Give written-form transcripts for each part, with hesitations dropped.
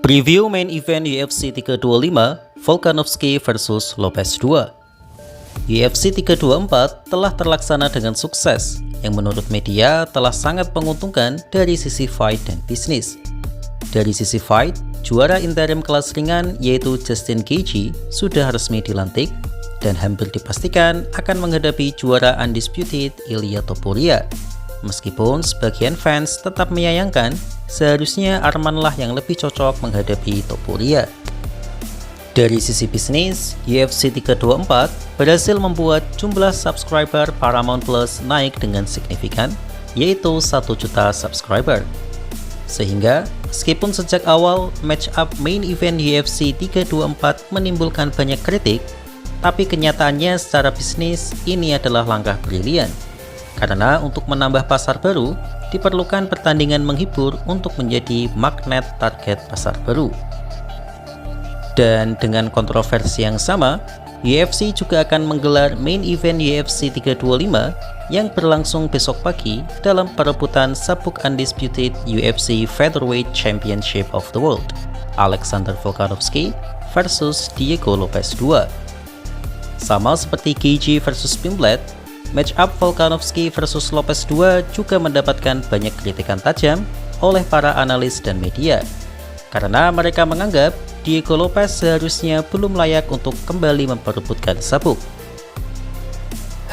Preview main event UFC 325 Volkanovski vs Lopez 2. UFC 324 telah terlaksana dengan sukses yang menurut media telah sangat menguntungkan dari sisi fight dan bisnis. Dari sisi fight, juara interim kelas ringan yaitu Justin Gaethje sudah resmi dilantik dan hampir dipastikan akan menghadapi juara undisputed Ilia Topuria. Meskipun sebagian fans tetap menyayangkan, seharusnya Arman lah yang lebih cocok menghadapi Topuria. Dari sisi bisnis, UFC 324 berhasil membuat jumlah subscriber Paramount Plus naik dengan signifikan, yaitu 1 juta subscriber. Sehingga, meskipun sejak awal match up main event UFC 324 menimbulkan banyak kritik, tapi kenyataannya secara bisnis ini adalah langkah brilian. Karena untuk menambah pasar baru, diperlukan pertandingan menghibur untuk menjadi magnet target pasar baru. Dan dengan kontroversi yang sama, UFC juga akan menggelar main event UFC 325 yang berlangsung besok pagi dalam perebutan sabuk undisputed UFC Featherweight Championship of the World, Alexander Volkanovski versus Diego Lopez 2. Sama seperti Gaethje versus Pimblet, match up Volkanovski versus Lopez 2 juga mendapatkan banyak kritikan tajam oleh para analis dan media, karena mereka menganggap Diego Lopez seharusnya belum layak untuk kembali memperebutkan sabuk.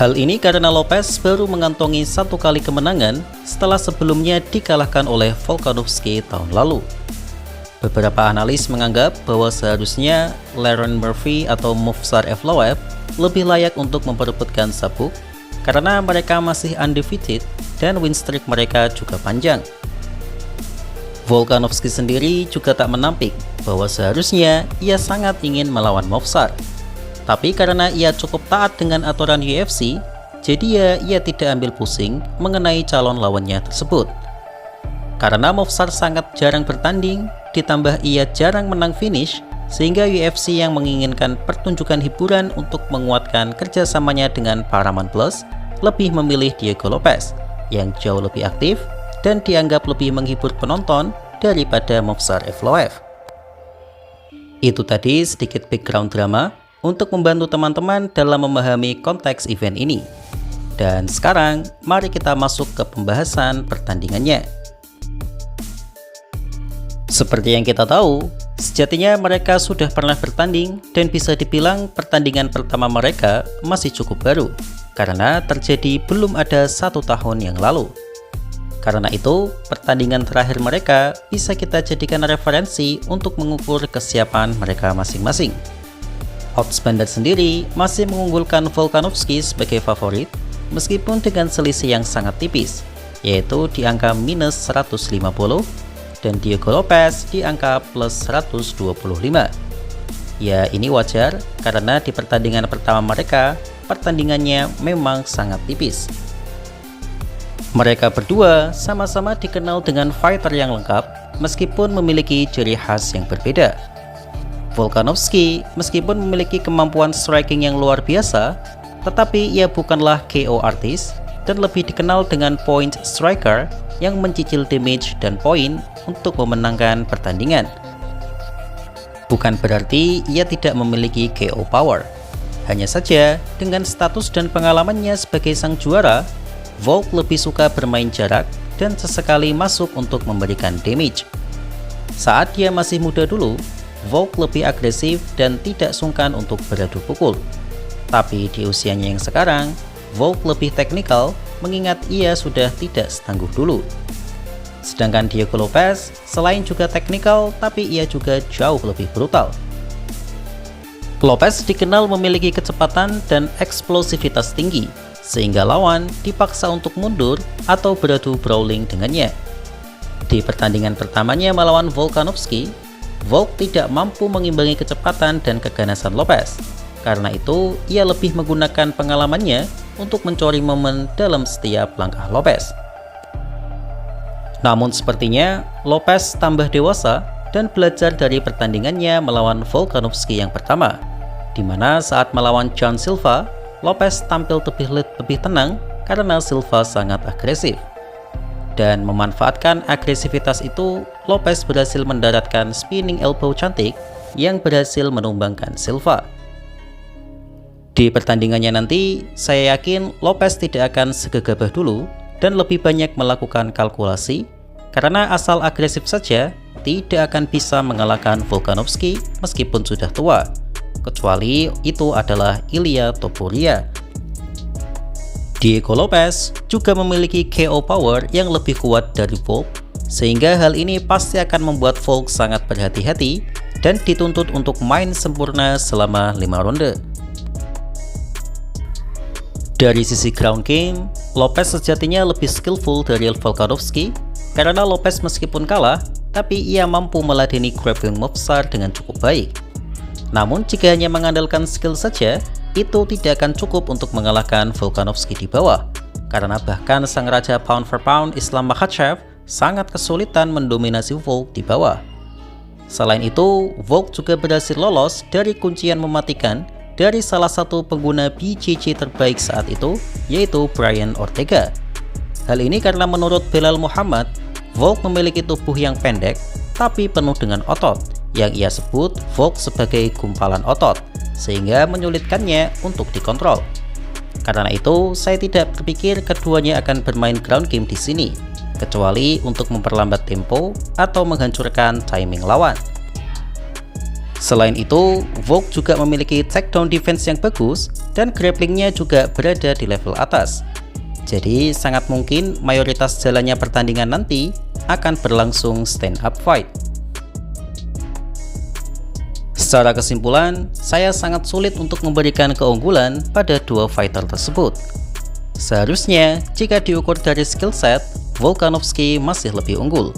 Hal ini karena Lopez baru mengantongi 1 kali kemenangan setelah sebelumnya dikalahkan oleh Volkanovski tahun lalu. Beberapa analis menganggap bahwa seharusnya Lerone Murphy atau Movsar Evloev lebih layak untuk memperebutkan sabuk karena mereka masih undefeated dan win streak mereka juga panjang. Volkanovski sendiri juga tak menampik bahwa seharusnya ia sangat ingin melawan Movsar. Tapi karena ia cukup taat dengan aturan UFC, jadi ia tidak ambil pusing mengenai calon lawannya tersebut. Karena Movsar sangat jarang bertanding, ditambah ia jarang menang finish, sehingga UFC yang menginginkan pertunjukan hiburan untuk menguatkan kerjasamanya dengan Paramount Plus lebih memilih Diego Lopez yang jauh lebih aktif dan dianggap lebih menghibur penonton daripada Movsar Evloev. Itu tadi sedikit background drama untuk membantu teman-teman dalam memahami konteks event ini. Dan sekarang mari kita masuk ke pembahasan pertandingannya. Seperti yang kita tahu, sejatinya mereka sudah pernah bertanding dan bisa dibilang pertandingan pertama mereka masih cukup baru karena terjadi belum ada 1 tahun yang lalu. Karena itu, pertandingan terakhir mereka bisa kita jadikan referensi untuk mengukur kesiapan mereka masing-masing. Odds Bandar sendiri masih mengunggulkan Volkanovski sebagai favorit meskipun dengan selisih yang sangat tipis, yaitu di angka minus 150 dan Diego Lopez di angka plus 125. Ya, ini wajar karena di pertandingan pertama mereka, pertandingannya memang sangat tipis. Mereka berdua sama-sama dikenal dengan fighter yang lengkap meskipun memiliki ciri khas yang berbeda. Volkanovski meskipun memiliki kemampuan striking yang luar biasa, tetapi ia bukanlah KO artis dan lebih dikenal dengan point striker yang mencicil damage dan poin untuk memenangkan pertandingan. Bukan berarti ia tidak memiliki KO power. Hanya saja dengan status dan pengalamannya sebagai sang juara, Volk lebih suka bermain jarak dan sesekali masuk untuk memberikan damage. Saat dia masih muda dulu, Volk lebih agresif dan tidak sungkan untuk beradu pukul. Tapi di usianya yang sekarang, Volk lebih teknikal mengingat ia sudah tidak setangguh dulu. Sedangkan Diego Lopez selain juga teknikal, tapi ia juga jauh lebih brutal. Lopez dikenal memiliki kecepatan dan eksplosivitas tinggi, sehingga lawan dipaksa untuk mundur atau beradu brawling dengannya. Di pertandingan pertamanya melawan Volkanovski, Volk tidak mampu mengimbangi kecepatan dan keganasan Lopez. Karena itu, ia lebih menggunakan pengalamannya untuk mencuri momen dalam setiap langkah Lopez. Namun sepertinya, Lopez tambah dewasa dan belajar dari pertandingannya melawan Volkanovski yang pertama, di mana saat melawan John Silva, Lopez tampil lebih tenang karena Silva sangat agresif. Dan memanfaatkan agresivitas itu, Lopez berhasil mendaratkan spinning elbow cantik yang berhasil menumbangkan Silva. Di pertandingannya nanti, saya yakin Lopez tidak akan segegabah dulu dan lebih banyak melakukan kalkulasi, karena asal agresif saja tidak akan bisa mengalahkan Volkanovski meskipun sudah tua, kecuali itu adalah Ilia Topuria. Diego Lopez juga memiliki KO power yang lebih kuat dari Volk, sehingga hal ini pasti akan membuat Volk sangat berhati-hati dan dituntut untuk main sempurna selama 5 ronde. Dari sisi ground game, Lopez sejatinya lebih skillful dari Volkanovski, karena Lopez meskipun kalah, tapi ia mampu meladeni grappling move-besar dengan cukup baik. Namun jika hanya mengandalkan skill saja, itu tidak akan cukup untuk mengalahkan Volkanovski di bawah, karena bahkan sang raja pound for pound Islam Makhachev sangat kesulitan mendominasi Volk di bawah. Selain itu, Volk juga berhasil lolos dari kuncian mematikan dari salah satu pengguna BJJ terbaik saat itu, yaitu Brian Ortega. Hal ini karena menurut Belal Muhammad, Volk memiliki tubuh yang pendek tapi penuh dengan otot, yang ia sebut Volk sebagai gumpalan otot, sehingga menyulitkannya untuk dikontrol. Karena itu, saya tidak berpikir keduanya akan bermain ground game di sini, kecuali untuk memperlambat tempo atau menghancurkan timing lawan. Selain itu, Volk juga memiliki takedown defense yang bagus dan grapplingnya juga berada di level atas. Jadi sangat mungkin mayoritas jalannya pertandingan nanti akan berlangsung stand up fight. Secara kesimpulan, saya sangat sulit untuk memberikan keunggulan pada dua fighter tersebut. Seharusnya, jika diukur dari skill set, Volkanovski masih lebih unggul.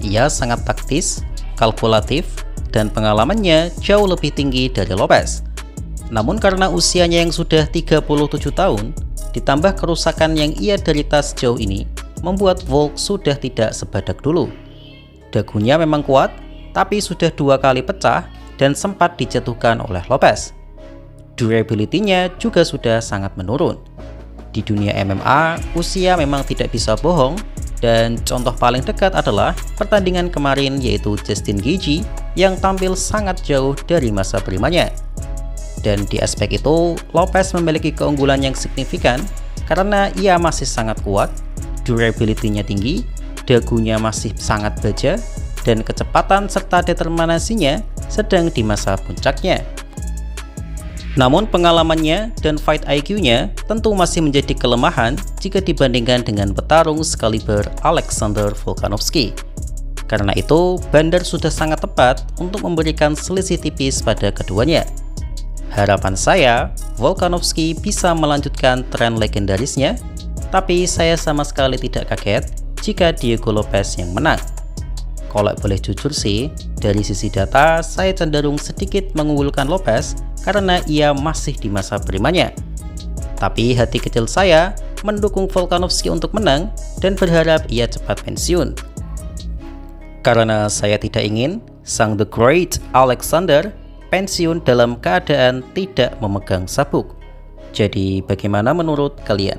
Ia sangat taktis, kalkulatif, dan pengalamannya jauh lebih tinggi dari Lopez. Namun karena usianya yang sudah 37 tahun, ditambah kerusakan yang ia derita sejauh ini, membuat Volk sudah tidak sebadak dulu. Dagunya memang kuat, tapi sudah 2 kali pecah dan sempat dijatuhkan oleh Lopez. Durability-nya juga sudah sangat menurun. Di dunia MMA, usia memang tidak bisa bohong, dan contoh paling dekat adalah pertandingan kemarin, yaitu Justin Gaethje yang tampil sangat jauh dari masa primanya. Dan di aspek itu, Lopez memiliki keunggulan yang signifikan karena ia masih sangat kuat, durability-nya tinggi, dagunya masih sangat baja, dan kecepatan serta determinasinya sedang di masa puncaknya. Namun pengalamannya dan fight IQ-nya tentu masih menjadi kelemahan jika dibandingkan dengan petarung sekaliber Alexander Volkanovski. Karena itu, Bandar sudah sangat tepat untuk memberikan selisih tipis pada keduanya. Harapan saya, Volkanovski bisa melanjutkan tren legendarisnya, tapi saya sama sekali tidak kaget jika Diego Lopez yang menang. Kalau boleh jujur sih, dari sisi data saya cenderung sedikit mengunggulkan Lopez karena ia masih di masa primanya. Tapi hati kecil saya mendukung Volkanovski untuk menang dan berharap ia cepat pensiun. Karena saya tidak ingin sang The Great Alexander pensiun dalam keadaan tidak memegang sabuk. Jadi bagaimana menurut kalian?